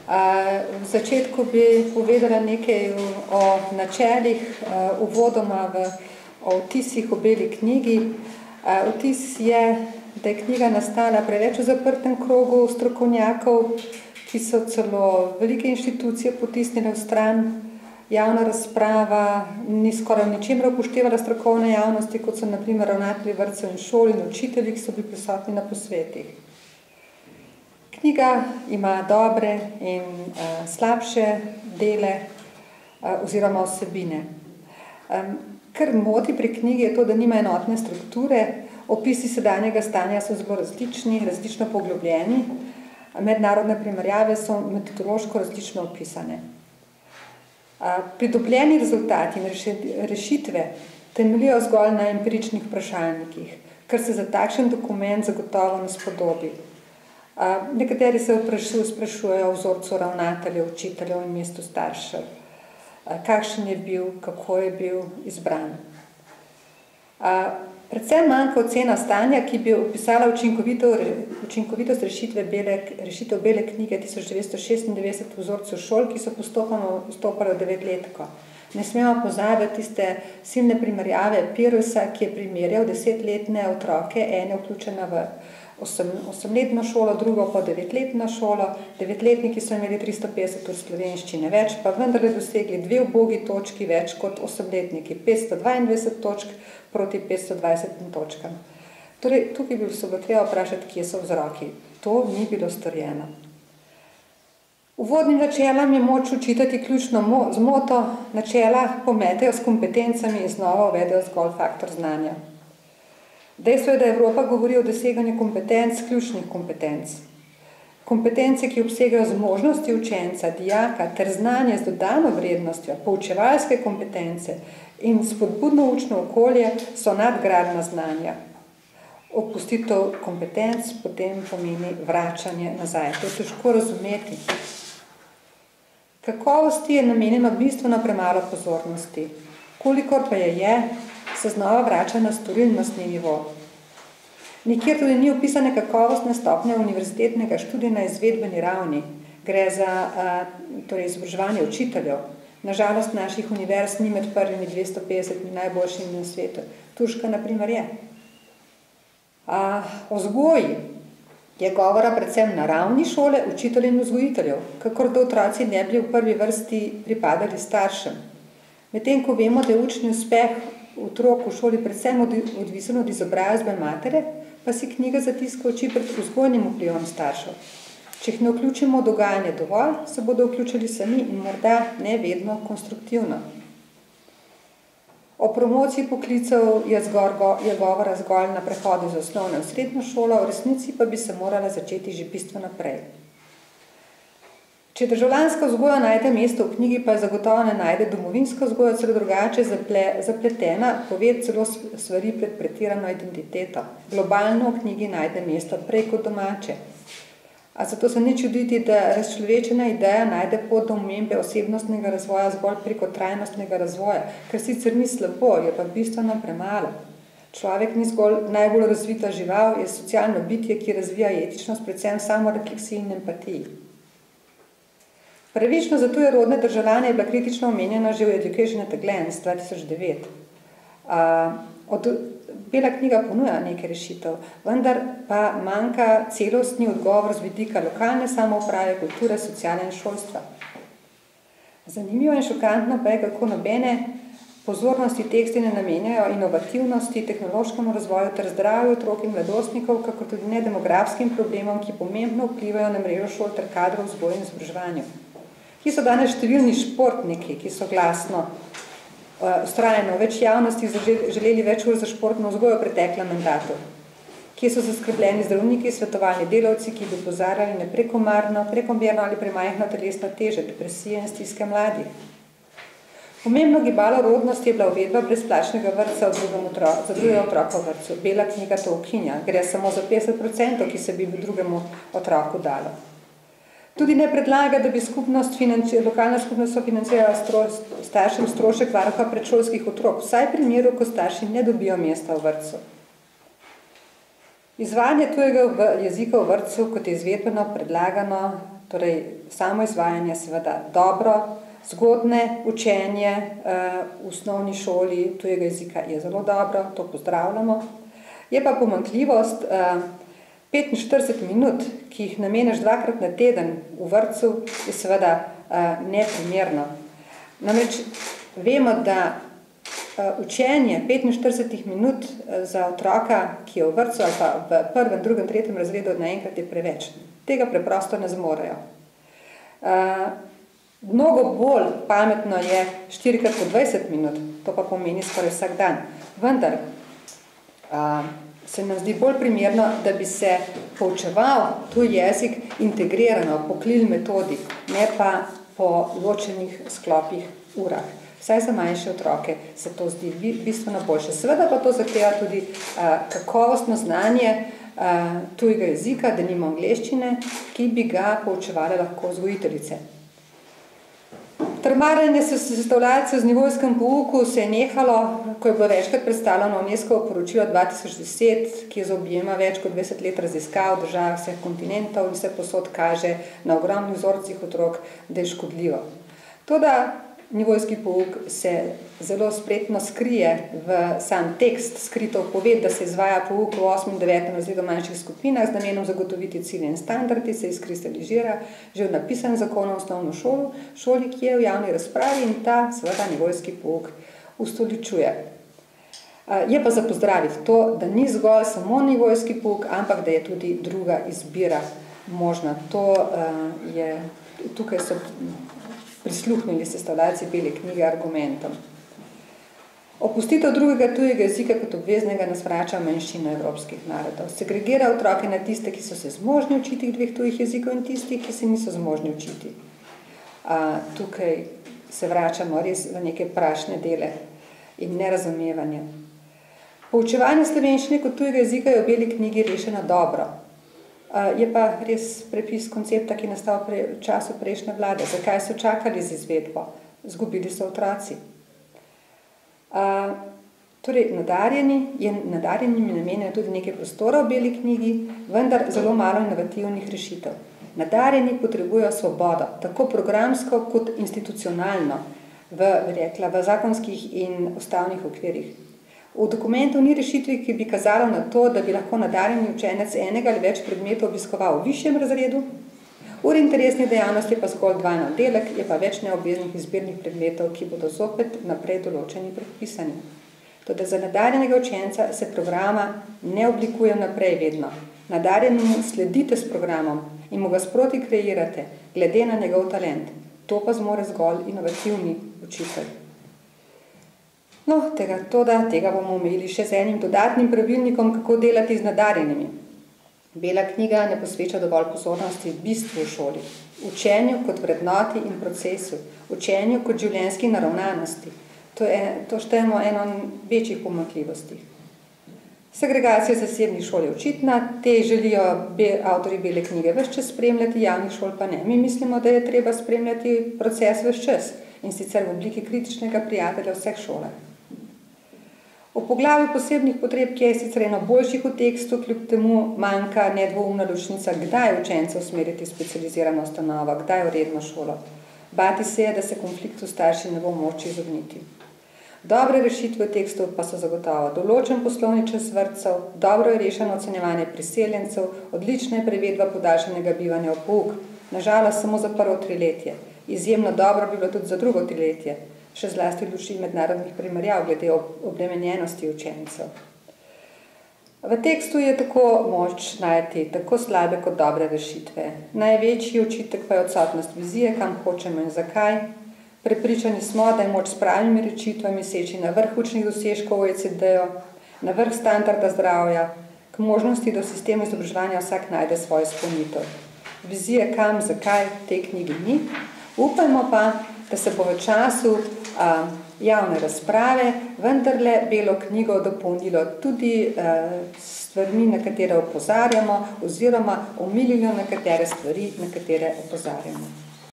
V začetku bi povedala nekaj o načelih, uvodoma o vtisih v beli knjigi. Vtis je, da je knjiga nastala preveč v zaprtem krogu strokovnjakov, ki so celo velike inštitucije potisnile v stran. Javna razprava ni skoraj ničemer upoštevala strokovne javnosti, kot so na primer ravnatelji vrtcev in šol in učitelji, ki so bili prisotni na posvetih. Knjiga ima dobre in slabše dele oziroma vsebine. Kar moti pri knjigi je to, da nima enotne strukture, opisi sedanjega stanja so zelo različni, različno poglobljeni, mednarodne primerjave so metodološko različno opisane. Pridobljeni rezultati in rešitve temeljijo zgolj na empiričnih vprašalnikih, kar se za takšen dokument zagotovo ne spodobi. Nekateri se sprašujejo o vzorcu ravnateljev, učiteljev in mestu staršev. Kakšen je bil, kako je bil izbran. Predvsem manjka ocena stanja, ki bi opisala učinkovitost rešitev bele knjige 1996 v vzorcu šol, ki so postopoma vstopali v 9-letko. Ne smemo pozabiti tiste silne primerjave Pirusa, ki je primerjal 10-letne otroke, ene vključena v 8-letno šolo, drugo pa 9-letno šolo. 9-letniki so imeli 350 ur slovenščine več, pa vendarle dosegli 2 ubogi točki več kot 8-letniki, 522 točk proti 520 točkam. Torej, tukaj bi se treba vprašati, kje so vzroki. To ni bilo storjeno. Uvodnim načelom je moč učitati ključno zmoto, načela pometejo s kompetencami in znova uvedejo zgolj faktor znanja. Dejstvo je, da Evropa govori o doseganju kompetenc, ključnih kompetenc. Kompetence, ki obsegajo zmožnosti učenca, dijaka ter znanje z dodano vrednostjo, poučevalske kompetence in spodbudno učno okolje so nadgradna znanja. Opustitev kompetenc potem pomeni vračanje nazaj. To je težko razumeti. Kakovosti je namenjeno bistveno premalo pozornosti. Kolikor pa je, se znova vrača na storilnostni nivo. Nikjer tudi ni opisane kakovostne stopnje univerzitetnega študija na izvedbeni ravni. Gre za izobraževanje učiteljev. Nažalost, naših univerz ni med prvimi 250 najboljšimi na svetu. Turška, na primer, je. O vzgoji je govora predvsem na ravni šole, učiteljev in vzgojiteljev, kakor da otroci ne bi v prvi vrsti pripadali staršem. Medtem ko vemo, da je učni uspeh otrok v šoli predvsem odvisen od izobrazbe matere, pa si knjiga zatiska oči pred vzgojnim vplivom staršev. Če jih ne vključimo v dogajanje dovolj, se bodo vključili sami in morda ne vedno konstruktivno. O promociji poklicev je govora zgolj na prehodu iz osnovne v srednjo šolo, v resnici pa bi se morala začeti že bistveno prej. Če državljanska vzgoja najde mesto v knjigi, pa je zagotovo ne najde domovinska vzgoja, celo drugače zapletena, pove celo stvari pred pretirano identiteto. Globalno v knjigi najde mesto prej kot domače. A zato se ni čuditi, da razčlovečena ideja najde pot do omembe osebnostnega razvoja zgolj preko trajnostnega razvoja, kar sicer ni slabo, je pa bistveno premalo. Človek ni zgolj najbolj razvita žival, je socialno bitje, ki razvija etičnost, predvsem samorefleksiji in empatiji. Pravično za tuje rodne državljane je bila kritično omenjena že v Education at a Glance 2009. Bela knjiga ponuja nekaj rešitev, vendar pa manjka celostni odgovor z vidika lokalne samouprave, kulture, socialne in šolstva. Zanimivo in šokantno pa je, kako nobene pozornosti teksti ne namenjajo inovativnosti, tehnološkemu razvoju ter zdravju otrok in mladostnikov, kakor tudi ne demografskim problemom, ki pomembno vplivajo na mrežo šol ter kadrov vzgoje in izobraževanju. Ki so danes številni športniki, ki so glasno vztrajno več javnosti želeli več ur za športno vzgojo v preteklem mandatu. Kje so zaskrbljeni zdravniki, svetovalni delavci, ki bi opozarjali na prekomerno ali premajhno telesno težo, depresije in stiske mladih. Pomembno gibalo rodnosti je bila uvedba brezplačnega vrtca za drugega otroka v vrtcu. Bela knjiga to ukinja. Gre samo za 50%, ki se bi drugemu otroku dalo. Tudi ne predlaga, da bi lokalna skupnost sofinancirala staršem strošek varuha predšolskih otrok, vsaj v primeru, ko starši ne dobijo mesta v vrtcu. Izvajanje tujega jezika v vrtcu, kot je izvedbeno predlagano, torej samo izvajanje seveda dobro, zgodne učenje v osnovni šoli tujega jezika je zelo dobro, to pozdravljamo. Je pa pomanjkljivost 45 minut, ki jih nameniš 2-krat na teden v vrtcu, je seveda neprimerno. Namreč vemo, da učenje 45 minut za otroka, ki je v vrtcu ali pa v 1., 2., 3. razredu naenkrat je preveč. Tega preprosto ne zmorejo. Mnogo bolj pametno je 4-krat po 20 minut, to pa pomeni skoraj vsak dan. Vendar se nam zdi bolj primerno, da bi se poučeval tuj jezik integrirano po klil metodi, ne pa po ločenih sklopih urah. Vsaj za manjše otroke se to zdi bistveno boljše. Seveda pa to zahteva tudi kakovostno znanje tujega jezika, denimo angleščine, ki bi ga poučevale lahko vzgojiteljice. Trmarjenje sestavljalcev z nivojskem pouku se je nehalo, ko je bilo večkrat predstavljeno UNESCO poročilo 2010, ki zaobjema več kot 20 let raziskav v državah vseh kontinentov in vse posod kaže na ogromnih vzorcih otrok, da je škodljivo. Toda nivojski pouk se zelo spretno skrije v sam tekst, skrito poved, da se izvaja pouk v 8. in 9. razredu manjših skupinah z namenom zagotoviti cilje in standardi, se izkristalizira že v napisanem zakonu osnovno šoli, ki je v javni razpravi in ta seveda nivojski pouk ustoličuje. Je pa za pozdraviti to, da ni zgolj samo nivojski pouk, ampak da je tudi druga izbira možna. Tukaj so prisluhnili sestavljalci bele knjige argumentom. Opustitev drugega tujega jezika kot obveznega nas vrača manjšino evropskih narodov. Segregira otroke na tiste, ki so se zmožni učiti 2 tujih jezikov in tisti, ki se niso zmožni učiti. Tukaj se vračamo res v neke prašne dele in nerazumevanje. Poučevanje slovenščine kot tujega jezika je v beli knjigi rešeno dobro. Je pa res prepis koncepta, ki je nastal v času prejšnje vlade. Zakaj so čakali z izvedbo? Zgubili so otroci. Torej, nadarjenimi namenjajo tudi nekaj prostora v beli knjigi, vendar zelo malo inovativnih rešitev. Nadarjeni potrebujejo svobodo, tako programsko kot institucionalno, v zakonskih in ustavnih okvirih. V dokumentu ni rešitvi, ki bi kazalo na to, da bi lahko nadarjeni učenec enega ali več predmetov obiskoval v višjem razredu, uri interesnih dejavnosti pa zgolj 2 na oddelek, je pa več neobveznih izbirnih predmetov, ki bodo zopet naprej določeni predpisani. Toda za nadarjenega učenca se programa ne oblikuje naprej vedno. Nadarjenemu sledite s programom in mu ga sproti kreirate, glede na njegov talent. To pa zmore zgolj inovativni učitelj. Tega bomo omejili še z enim dodatnim pravilnikom, kako delati z nadarjenimi. Bela knjiga ne posveča dovolj pozornosti bistvu v šoli, učenju kot vrednoti in procesu, učenju kot življenjski naravnanosti. To štejemo eno večjih pomanjkljivosti. Segregacija zasebnih šol je očitna, te želijo avtorji bele knjige ves čas spremljati, javnih šol pa ne. Mi mislimo, da je treba spremljati proces ves čas in sicer v obliki kritičnega prijatelja vseh šolah. V poglavju posebnih potreb, ki je sicer eno boljših v tekstu, kljub temu manjka nedvoumna ločnica, kdaj učenca usmeriti v specializirano ustanovo, kdaj v redno šolo. Bati se je, da se konfliktu starši ne bo moč izogniti. Dobre rešitve v tekstu pa so zagotovo določen poslovni čas vrtcev, dobro je rešeno ocenjevanje priseljencev, odlična je prevedba podaljšanega bivanja v pouk, nažalost samo za prvo triletje. Izjemno dobro bi bilo tudi za drugo triletje, še zlasti v luči mednarodnih primerjav glede obremenjenosti učencev. V tekstu je tako moč najti tako slabe kot dobre rešitve. Največji očitek pa je odsotnost vizije, kam hočemo in zakaj. Prepričani smo, da je moč s pravimi rešitvami seči na vrh učnih dosežkov OECD-jo, na vrh standarda zdravja, k možnosti, da v sistemu izobraževanja vsak najde svojo izpolnitev. Vizije kam, zakaj, te knjigi ni. Upajmo pa, da se bo v času javne razprave vendarle belo knjigo dopolnilo tudi stvarmi, na katere opozarjamo, oziroma omililo nekatere stvari, na katere opozarjamo.